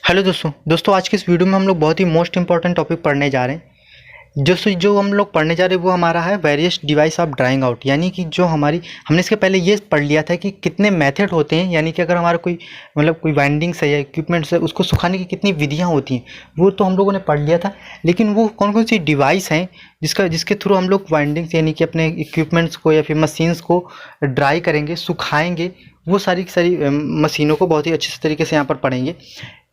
Hello दोस्तों आज के इस वीडियो में हम लोग बहुत ही मोस्ट इंपॉर्टेंट टॉपिक पढ़ने जा रहे हैं। जो हम लोग पढ़ने जा रहे हैं वो हमारा है various device of drawing out. यानी कि जो हमारी हमने इसके पहले ये पढ़ लिया था कि कितने मेथड होते हैं, यानी कि अगर हमारा कोई कोई वाइंडिंग्स है या इक्विपमेंट्स है उसको सुखाने की कितनी विधियाँ होती हैं वो तो हम लोगों ने पढ़ लिया था। लेकिन वो कौन कौन सी डिवाइस हैं जिसके थ्रू हम लोग वाइंडिंग्स यानी कि अपने इक्विपमेंट्स को या फिर मशीन्स को ड्राई करेंगे, सुखाएंगे, वो सारी की सारी मशीनों को बहुत ही अच्छे से तरीके से यहाँ पर पढ़ेंगे।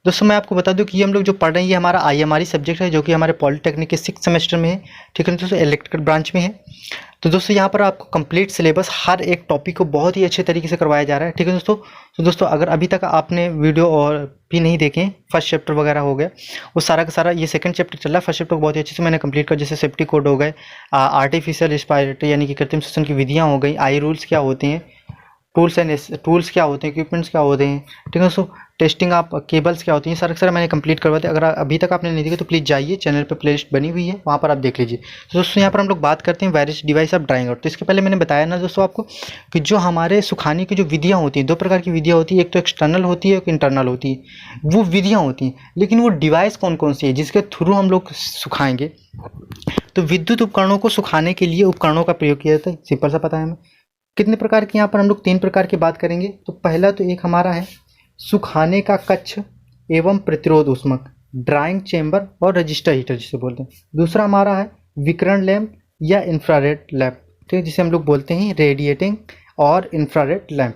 दोस्तों मैं आपको बता दूं कि ये हम लोग जो पढ़ रहे हैं ये हमारा आईएमआरई सब्जेक्ट है, जो कि हमारे पॉलिटेक्निक के 6 सेमेस्टर में है। ठीक है दोस्तों, इलेक्ट्रिकल ब्रांच में है। तो दोस्तों यहाँ पर आपको कंप्लीट सिलेबस हर एक टॉपिक को बहुत ही अच्छे तरीके से करवाया जा रहा है। ठीक है दोस्तों। तो दोस्तों अगर अभी तक आपने वीडियो और भी नहीं देखे, फर्स्ट चैप्टर वगैरह हो गया, वो सारा का सारा, ये सेकंड चैप्टर चल रहा है। फर्स्ट चैप्टर को बहुत ही अच्छे से मैंने कंप्लीट कर, जैसे सेफ्टी कोड हो गए, आर्टिफिशियल रेस्पिरेटरी यानी कि कृत्रिम श्वसन की विधियाँ हो गई, आई रूल्स क्या होते हैं, टूल्स क्या होते हैं, इक्विपमेंट्स क्या होते हैं। ठीक है दोस्तों, टेस्टिंग आप केबल्स क्या होती हैं, सारा मैंने कंप्लीट करवा दिया। अगर अभी तक आपने नहीं देखी तो प्लीज़ जाइए, चैनल पे प्लेलिस्ट बनी हुई है, वहाँ पर आप देख लीजिए। तो दोस्तों यहाँ पर हम लोग बात करते हैं various device of drawing out. तो इसके पहले मैंने बताया ना दोस्तों आपको कि जो हमारे सुखाने की जो विधियाँ होती हैं, दो प्रकार की विधियाँ होती है, एक तो एक्सटर्नल होती है, एक इंटरनल होती है। वो विधियाँ होती हैं, लेकिन वो डिवाइस कौन कौन सी है जिसके थ्रू हम लोग सुखाएंगे। तो विद्युत उपकरणों को सुखाने के लिए उपकरणों का प्रयोग किया जाता है, सिंपल सा पता है हमें। कितने प्रकार के, यहाँ पर हम लोग 3 प्रकार की बात करेंगे। तो पहला तो एक हमारा है सुखाने का कक्ष एवं प्रतिरोध ऊष्मक, ड्राइंग चेंबर और रजिस्टर हीटर जिसे बोलते हैं। दूसरा हमारा है विकिरण लैंप या इंफ्रारेड लैंप, ठीक है, जिसे हम लोग बोलते हैं रेडिएटिंग और इंफ्रारेड लैंप।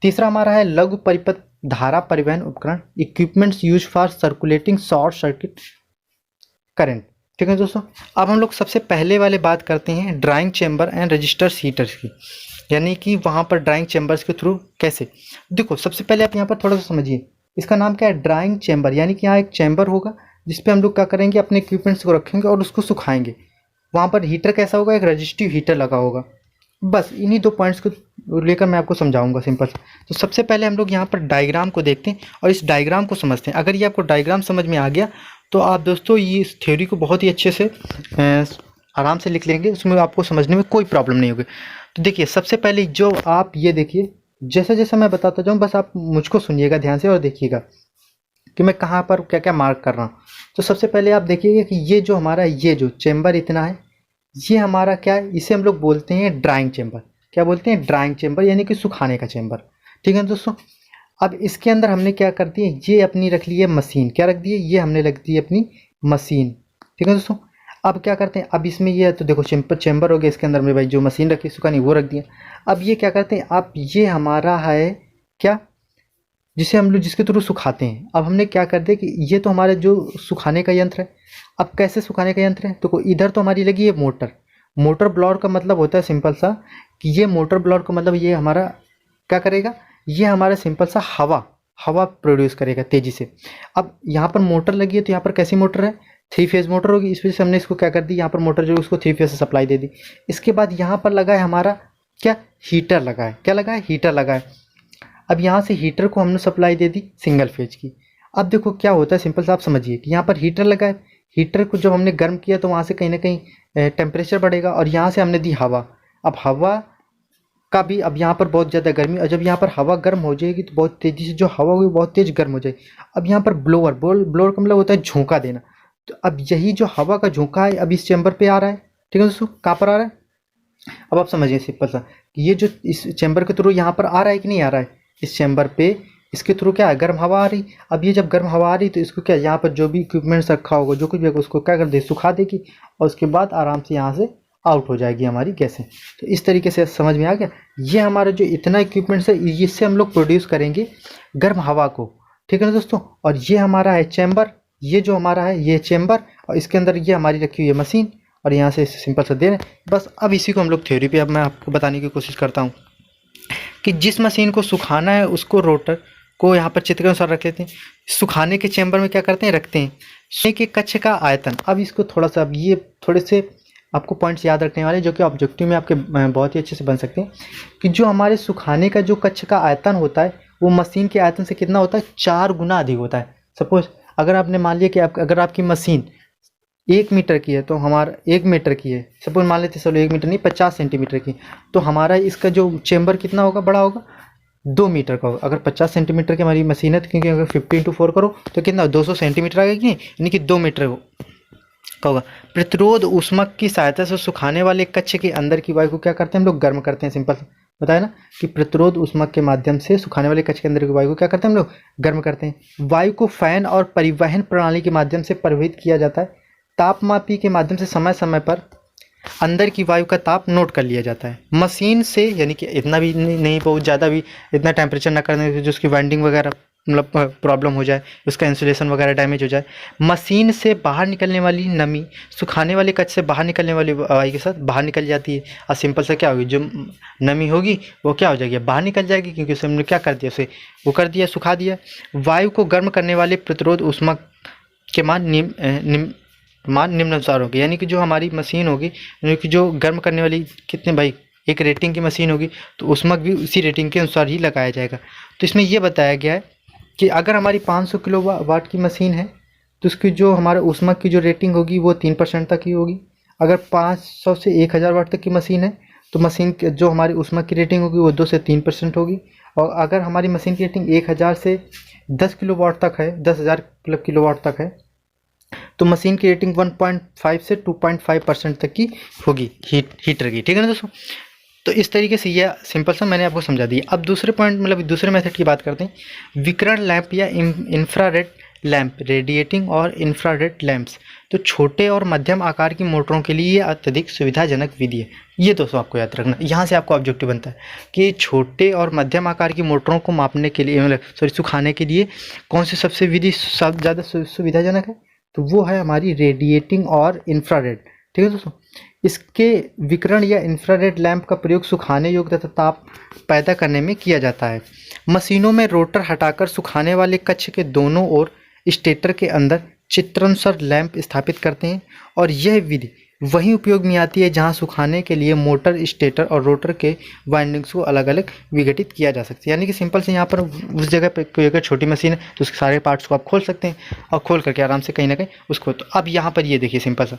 तीसरा हमारा है लघु परिपथ धारा परिवहन उपकरण, equipments use for circulating short circuit current. ठीक है दोस्तों, अब हम लोग सबसे पहले वाले बात करते हैं drawing chamber and register heaters की, यानी कि वहाँ पर ड्राइंग चेंबर्स के थ्रू कैसे। देखो सबसे पहले आप यहाँ पर थोड़ा सा समझिए, इसका नाम क्या है, ड्राइंग चेंबर। यानी कि यहाँ एक चैम्बर होगा जिसपे हम लोग क्या करेंगे, अपने इक्विपमेंट्स को रखेंगे और उसको सुखाएंगे। वहाँ पर हीटर कैसा होगा, एक रजिस्टिव हीटर लगा होगा। बस इन्हीं 2 पॉइंट्स को लेकर मैं आपको समझाऊंगा सिंपल। तो सबसे पहले हम लोग यहाँ पर डायग्राम को देखते हैं और इस डायग्राम को समझते हैं। अगर ये आपको डायग्राम समझ में आ गया तो आप दोस्तों ये इस थ्योरी को बहुत ही अच्छे से आराम से लिख लेंगे, उसमें आपको समझने में कोई प्रॉब्लम नहीं होगी। तो देखिए सबसे पहले जो आप ये देखिए, जैसा जैसा मैं बताता जाऊँ बस आप मुझको सुनिएगा ध्यान से और देखिएगा कि मैं कहाँ पर क्या क्या मार्क कर रहा हूँ। तो सबसे पहले आप देखिएगा कि ये जो हमारा ये जो चेंबर इतना है, ये हमारा क्या है, इसे हम लोग बोलते हैं ड्राइंग चेंबर। क्या बोलते हैं, ड्राइंग चेंबर, यानी कि सुखाने का चेंबर। ठीक है दोस्तों, अब इसके अंदर हमने क्या कर दिया, ये अपनी रख ली है मशीन। क्या रख दी है, ये हमने रख दी है अपनी मशीन। ठीक है दोस्तों, अब क्या करते हैं, अब इसमें ये तो देखो चेंबर हो गया, इसके अंदर में भाई जो मशीन रखी सुखानी वो रख दिया। अब ये क्या करते हैं, अब ये हमारा है क्या, जिसे हम लोग जिसके थ्रू सुखाते हैं। अब हमने क्या कर दिया कि ये तो हमारा जो सुखाने का यंत्र है। अब कैसे सुखाने का यंत्र है, तो इधर तो हमारी लगी है मोटर। मोटर ब्लोअर का मतलब होता है सिंपल सा कि ये मोटर ब्लोअर का मतलब ये हमारा क्या करेगा, ये हमारा सिंपल सा हवा प्रोड्यूस करेगा तेजी से। अब यहाँ पर मोटर लगी है, तो यहाँ पर कैसी मोटर है, 3 फेज मोटर होगी। इस वजह से हमने इसको क्या कर दी, यहाँ पर मोटर जो उसको 3 फेज से सप्लाई दे दी। इसके बाद यहाँ पर लगा है हमारा क्या, हीटर लगा है। क्या लगा है, हीटर लगा है। अब यहाँ से हीटर को हमने सप्लाई दे दी सिंगल फेज की। अब देखो क्या होता है, सिंपल सा आप समझिए कि यहाँ पर हीटर लगा है। हीटर को जब हमने गर्म किया तो वहाँ से कहीं ना कहीं टेम्परेचर बढ़ेगा और यहाँ से हमने दी हवा। अब हवा का भी, अब यहाँ पर बहुत ज़्यादा गर्मी, और जब यहाँ पर हवा गर्म हो जाएगी तो बहुत तेज़ी से जो हवा हुई बहुत तेज़ गर्म हो जाएगी। अब यहाँ पर ब्लोअर का मतलब होता है झोंका देना। तो अब यही जो हवा का झोंका है अब इस चैम्बर पे आ रहा है। ठीक है दोस्तों, कहाँ पर आ रहा है, अब आप समझिए सिंपल सा कि ये जो इस चैम्बर के थ्रू यहाँ पर आ रहा है कि नहीं आ रहा है, इस चैम्बर पे इसके थ्रू क्या है, गर्म हवा आ रही। अब ये जब गर्म हवा आ रही तो इसको क्या, यहाँ पर जो भी इक्विपमेंट्स रखा होगा, जो कुछ भी होगा, उसको क्या कर दे, सुखा देगी और उसके बाद आराम से यहाँ से आउट हो जाएगी हमारी गैसें। तो इस तरीके से समझ में आ गया। ये हमारा जो इतना इक्विपमेंट्स है इससे हम लोग प्रोड्यूस करेंगे गर्म हवा को। ठीक है ना दोस्तों, और ये हमारा है चैम्बर, ये जो हमारा है ये चैम्बर, और इसके अंदर ये हमारी रखी हुई है मशीन, और यहाँ से सिंपल सा दे रहे हैं बस। अब इसी को हम लोग थ्योरी पे अब मैं आपको बताने की कोशिश करता हूँ कि जिस मशीन को सुखाना है उसको रोटर को यहाँ पर चित्र के अनुसार रख लेते हैं। सुखाने के चैम्बर में क्या करते हैं, रखते हैं सुखाने के कक्ष का आयतन। अब इसको थोड़ा सा, अब ये थोड़े से आपको पॉइंट्स याद रखने वाले जो कि ऑब्जेक्टिव में आपके बहुत ही अच्छे से बन सकते हैं कि जो हमारे सुखाने का जो कक्ष का आयतन होता है वो मशीन के आयतन से कितना होता है, 4 गुना अधिक होता है। सपोज अगर आपने मान लिया कि अगर आपकी मशीन 1 मीटर की है तो हमारा 1 मीटर की है, सपोज मान लेते चलो 1 मीटर नहीं 50 सेंटीमीटर की, तो हमारा इसका जो चेंबर कितना होगा, बड़ा होगा, 2 मीटर का होगा। अगर 50 सेंटीमीटर की हमारी मशीन है तो क्योंकि अगर 50 × 4 करो तो कितना 200 सेंटीमीटर आ गया, यानी कि 2 मीटर का होगा। प्रतिरोध ऊष्मक की सहायता से सुखाने वाले कक्ष के अंदर की वायु को क्या करते हैं हम लोग, गर्म करते हैं। सिंपल बताया ना कि प्रतिरोध ऊष्मक के माध्यम से सुखाने वाले कक्ष के अंदर की वायु को क्या करते हैं हम लोग, गर्म करते हैं। वायु को फैन और परिवहन प्रणाली के माध्यम से परिवहित किया जाता है। तापमापी के माध्यम से समय समय पर अंदर की वायु का ताप नोट कर लिया जाता है। मशीन से, यानी कि इतना भी नहीं बहुत ज़्यादा भी इतना टेम्परेचर ना करने से जो उसकी वाइंडिंग वगैरह मतलब प्रॉब्लम हो जाए, उसका इंसुलेशन वगैरह डैमेज हो जाए। मशीन से बाहर निकलने वाली नमी सुखाने वाले कक्ष से बाहर निकलने वाली वायु के साथ बाहर निकल जाती है। और सिंपल से क्या होगी, जो नमी होगी वो क्या हो जाएगी, बाहर निकल जाएगी, क्योंकि उसे हमने क्या कर दिया, उसे वो कर दिया, सुखा दिया। वायु को गर्म करने वाले प्रतिरोध ऊष्मक के मान निम्नानुसार होगी, यानी कि जो हमारी मशीन होगी, यानी कि जो गर्म करने वाली कितने भाई एक रेटिंग की मशीन होगी तो ऊष्मक भी उसी रेटिंग के अनुसार ही लगाया जाएगा। तो इसमें यह बताया गया है कि अगर हमारी 500 किलोवाट की मशीन है तो उसकी जो हमारा ऊष्मक की जो रेटिंग होगी वो 3% तक ही होगी। अगर 500 से 1000 वाट तक की मशीन है तो मशीन जो हमारी ऊष्मक की रेटिंग होगी वो 2 से 3% होगी। और अगर हमारी मशीन की रेटिंग 1000 से 10 किलोवाट तक है, 10,000 किलोवाट तक है, तो मशीन की रेटिंग 1.5 से 2.5% तक की होगी हीटर की। ठीक है ना दोस्तों। तो इस तरीके से यह सिंपल सा मैंने आपको समझा दिया। अब दूसरे पॉइंट मतलब दूसरे मेथड की बात करते हैं, विकिरण लैंप या इंफ्रारेड लैंप, रेडिएटिंग और इंफ्रारेड लैंप्स। तो छोटे और मध्यम आकार की मोटरों के लिए ये अत्यधिक सुविधाजनक विधि है। ये दोस्तों आपको याद रखना, यहाँ से आपको ऑब्जेक्टिव बनता है कि छोटे और मध्यम आकार की मोटरों को मापने के लिए मतलब सुखाने के लिए कौन सी सबसे विधि सब ज़्यादा सुविधाजनक है, तो वो है हमारी रेडिएटिंग और इंफ्रारेड। ठीक है दोस्तों। इसके विकिरण या इंफ्रारेड लैंप का प्रयोग सुखाने योग्य तथा ताप पैदा करने में किया जाता है। मशीनों में रोटर हटाकर सुखाने वाले कक्ष के दोनों ओर स्टेटर के अंदर चित्रानुसार लैंप स्थापित करते हैं, और यह विधि वहीं उपयोग में आती है जहां सुखाने के लिए मोटर, स्टेटर और रोटर के वाइंडिंग्स को अलग अलग विघटित किया जा सकता है। यानी कि सिंपल से यहाँ पर उस जगह पर कोई अगर छोटी मशीन है तो उसके सारे पार्ट्स को आप खोल सकते हैं और खोल करके आराम से कहीं ना कहीं उसको। तो अब यहाँ पर ये देखिए सिंपल सा,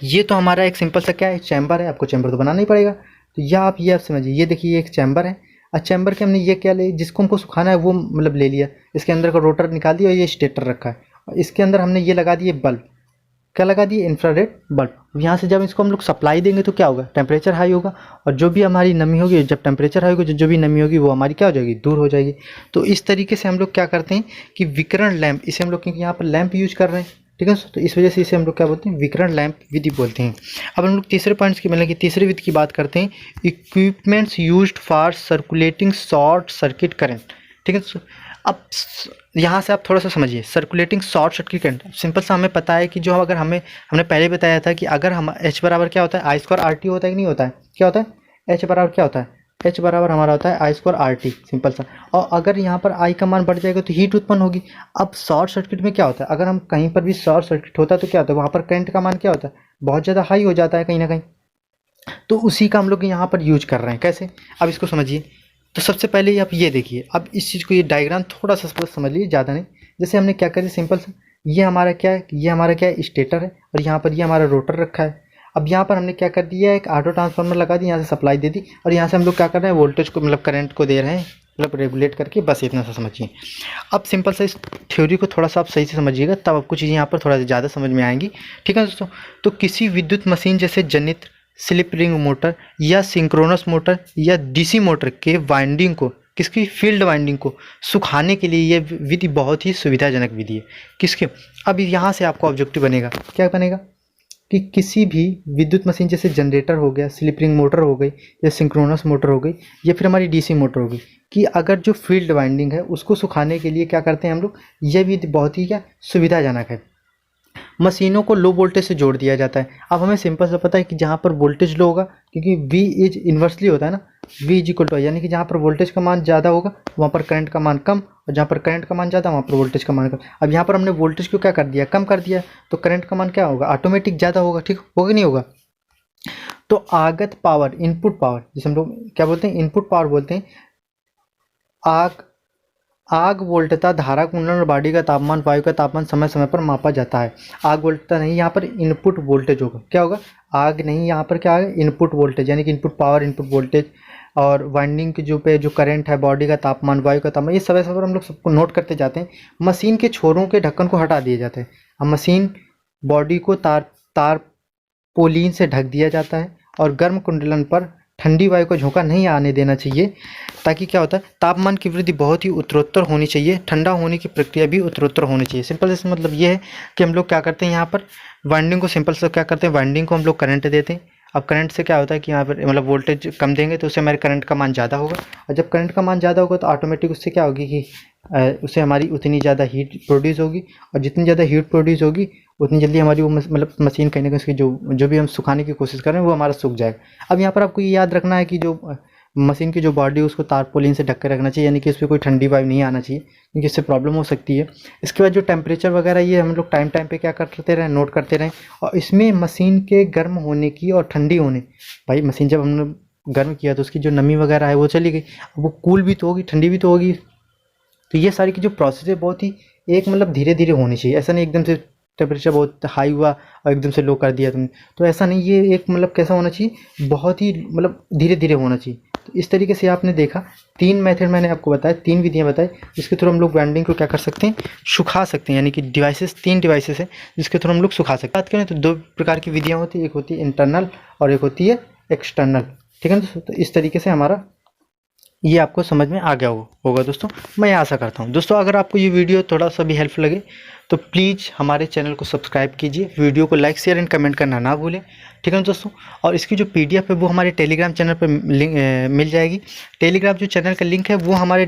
ये तो हमारा एक सिंपल सा क्या है, चैम्बर है। आपको चैम्बर तो बनाना ही पड़ेगा। तो या आप ये आप समझिए, ये देखिए ये एक चैम्बर है। और चैम्बर के हमने ये क्या ले, जिसको हमको सुखाना है वो मतलब ले लिया, इसके अंदर का रोटर निकाल दिया और ये स्टेटर रखा है, और इसके अंदर हमने ये लगा दिए बल्ब। क्या लगा दिए, इंफ्रारेड बल्ब। यहाँ से जब इसको हम लोग सप्लाई देंगे तो क्या होगा, टेम्परेचर हाई होगा, और जो भी हमारी नमी होगी, जब टेम्परेचर हाई होगी जो भी नमी होगी वो हमारी क्या हो जाएगी, दूर हो जाएगी। तो इस तरीके से हम लोग क्या करते हैं कि विकिरण लैंप, इसे हम लोग क्योंकि यहाँ पर लैंप यूज कर रहे हैं, ठीक है, तो इस वजह से इसे हम लोग क्या बोलते हैं, विकिरण लैंप विधि बोलते हैं। अब हम लोग तीसरे पॉइंट्स की मतलब कि तीसरी विधि की बात करते हैं, equipments used for circulating short circuit current. ठीक है दोस्तों। अब यहाँ से आप थोड़ा सा समझिए, circulating short circuit current simple सा हमें पता है कि जो अगर हमने पहले बताया था कि अगर हम H बराबर क्या होता है, आई स्क्वायर RT होता है कि नहीं होता है, क्या होता है, H बराबर क्या होता है, H बराबर हमारा होता है आई स्क्वायर RT, सिंपल सा। और अगर यहाँ पर I का मान बढ़ जाएगा तो हीट उत्पन्न होगी। अब शॉर्ट सर्किट में क्या होता है, अगर हम कहीं पर भी शॉर्ट सर्किट होता है तो क्या होता है, वहाँ पर करंट का मान क्या होता है, बहुत ज़्यादा हाई हो जाता है कहीं ना कहीं। तो उसी का हम लोग यहाँ पर यूज कर रहे हैं। कैसे, अब इसको समझिए। तो सबसे पहले आप ये देखिए, अब इस चीज़ को, ये डायग्राम थोड़ा सा समझ लीजिए, ज़्यादा नहीं। जैसे हमने क्या करिए सिंपल सा, ये हमारा क्या है, ये हमारा क्या है, स्टेटर है, और यहाँ पर ये हमारा रोटर रखा है। अब यहाँ पर हमने क्या कर दिया, एक ऑटो ट्रांसफार्मर लगा दी, यहाँ से सप्लाई दे दी, और यहाँ से हम लोग क्या कर रहे हैं, वोल्टेज को मतलब करंट को दे रहे हैं, मतलब रेगुलेट करके, बस इतना सा समझिए। अब सिंपल सा इस थ्योरी को थोड़ा सा आप सही से समझिएगा, तब आपको चीज़ें यहाँ पर थोड़ा ज़्यादा समझ में आएंगी। ठीक है दोस्तों। तो किसी विद्युत मशीन जैसे जनित्र, स्लिप रिंग मोटर या सिंक्रोनस मोटर या डीसी मोटर के वाइंडिंग को, किसकी, फील्ड वाइंडिंग को सुखाने के लिए यह विधि बहुत ही सुविधाजनक विधि है। किसके, अब यहाँ से आपको ऑब्जेक्टिव बनेगा, क्या बनेगा कि किसी भी विद्युत मशीन जैसे जनरेटर हो गया, स्लिप रिंग मोटर हो गई, या सिंक्रोनस मोटर हो गई, या फिर हमारी डीसी मोटर हो गई, कि अगर जो फील्ड वाइंडिंग है उसको सुखाने के लिए क्या करते हैं हम लोग, यह विधि बहुत ही क्या सुविधाजनक है। मशीनों को लो वोल्टेज से जोड़ दिया जाता है। अब हमें सिंपल सा पता है कि जहाँ पर वोल्टेज लो होगा, क्योंकि V इज इन्वर्सली होता है ना, V इज इक्वल टू, यानी कि जहाँ पर वोल्टेज का मान ज़्यादा होगा वहाँ पर करंट का मान कम, और जहाँ पर करंट का मान ज़्यादा वहाँ पर वोल्टेज का मान कम। अब यहाँ पर हमने वोल्टेज को क्या कर दिया, कम कर दिया, तो करंट का मान क्या होगा, ऑटोमेटिक ज़्यादा होगा। ठीक होगा नहीं होगा। तो आगत पावर, इनपुट पावर, जिसे हम लोग क्या बोलते हैं, इनपुट पावर बोलते हैं। आग वोल्टता, धारा कुंडल और बॉडी का तापमान, वायु का तापमान समय समय पर मापा जाता है। आग वोल्टता नहीं, यहाँ पर इनपुट वोल्टेज होगा। क्या होगा, आग नहीं, यहाँ पर क्या है, इनपुट वोल्टेज, यानी कि इनपुट पावर, इनपुट वोल्टेज, और वाइंडिंग की जो करंट है, बॉडी का तापमान, वायु का तापमान, ये सब ऐसा हम लोग सबको नोट करते जाते हैं। मशीन के छोरों के ढक्कन को हटा दिए जाते हैं। अब मशीन बॉडी को तारपोलिन से ढक दिया जाता है और गर्म कुंडलन पर ठंडी वायु का झोंका नहीं आने देना चाहिए, ताकि क्या होता है, तापमान की वृद्धि बहुत ही उत्तरोत्तर होनी चाहिए, ठंडा होने की प्रक्रिया भी उत्तरोत्तर होनी चाहिए। सिंपल से मतलब ये है कि हम लोग क्या करते हैं, यहाँ पर वाइंडिंग को सिंपल से क्या करते हैं, वाइंडिंग को हम लोग करंट देते हैं। अब करंट से क्या होता है कि यहाँ पर मतलब वोल्टेज कम देंगे तो उससे हमारे करंट का मान ज़्यादा होगा, और जब करंट का मान ज़्यादा होगा तो ऑटोमेटिक उससे क्या होगी कि उससे हमारी उतनी ज़्यादा हीट प्रोड्यूस होगी, और जितनी ज़्यादा हीट प्रोड्यूस होगी उतनी जल्दी हमारी वो मतलब मशीन कहीं ना कहीं उसकी जो भी हम सुखाने की कोशिश कर रहे हैं वो हमारा सूख जाएगा। अब यहाँ पर आपको ये याद रखना है कि जो मशीन की जो बॉडी है उसको तारपोलिन से ढक कर रखना चाहिए, यानी कि उस पर कोई ठंडी वायु नहीं आना चाहिए, क्योंकि इससे प्रॉब्लम हो सकती है। इसके बाद जो टेम्परेचर वगैरह ये हम लोग टाइम पे क्या करते रहें, नोट करते रहें। और इसमें मशीन के गर्म होने की और ठंडी होने, भाई मशीन जब हमने गर्म किया तो उसकी जो नमी वगैरह है वो चली गई, अब वो कूल भी तो होगी, ठंडी भी तो होगी। तो ये सारी की जो प्रोसेस है बहुत ही एक मतलब धीरे धीरे होनी चाहिए, ऐसा नहीं एकदम से टेम्परेचर बहुत हाई हुआ और एकदम से लो कर दिया तुमने, तो ऐसा नहीं। ये एक मतलब कैसा होना चाहिए, बहुत ही मतलब धीरे धीरे होना चाहिए। तो इस तरीके से आपने देखा 3 मेथड मैंने आपको बताया, 3 विधियां बताई जिसके थ्रू हम लोग वाइंडिंग को क्या कर सकते हैं, सुखा सकते हैं। यानी कि डिवाइसेस 3 डिवाइसेस हैं जिसके थ्रू हम लोग सुखा सकते हैं। बात करें तो 2 प्रकार की विधियाँ होती है, एक होती है इंटरनल और एक होती है एक्सटर्नल, ठीक है ना। तो इस तरीके से हमारा ये आपको समझ में आ गया होगा दोस्तों, मैं आशा करता हूँ। दोस्तों अगर आपको ये वीडियो थोड़ा सा भी हेल्प लगे तो प्लीज़ हमारे चैनल को सब्सक्राइब कीजिए, वीडियो को लाइक शेयर एंड कमेंट करना ना भूलें, ठीक है ना दोस्तों। और इसकी जो PDF है वो हमारे टेलीग्राम चैनल पर लिंक मिल जाएगी। टेलीग्राम जो चैनल का लिंक है वो हमारे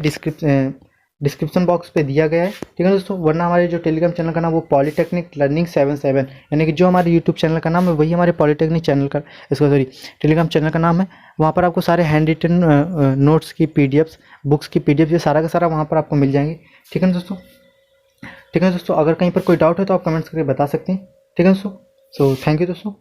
डिस्क्रिप्शन बॉक्स पे दिया गया है, ठीक है दोस्तों। वरना हमारे जो टेलीग्राम चैनल का नाम वो पॉलीटेक्निक लर्निंग 77, यानी कि जो हमारे यूट्यूब चैनल का नाम है वही हमारे पॉलीटेक्निक चैनल का इसका सॉरी टेलीग्राम चैनल का नाम है। वहाँ पर आपको सारे हैंड रिटन नोट्स की PDFs, बुक्स की PDF, ये सारा का सारा वहाँ पर आपको मिल जाएंगे, ठीक है ना दोस्तों। ठीक है दोस्तों, अगर कहीं पर कोई डाउट है तो आप कमेंट्स करके बता सकते हैं, ठीक है दोस्तों। सो थैंक यू दोस्तों।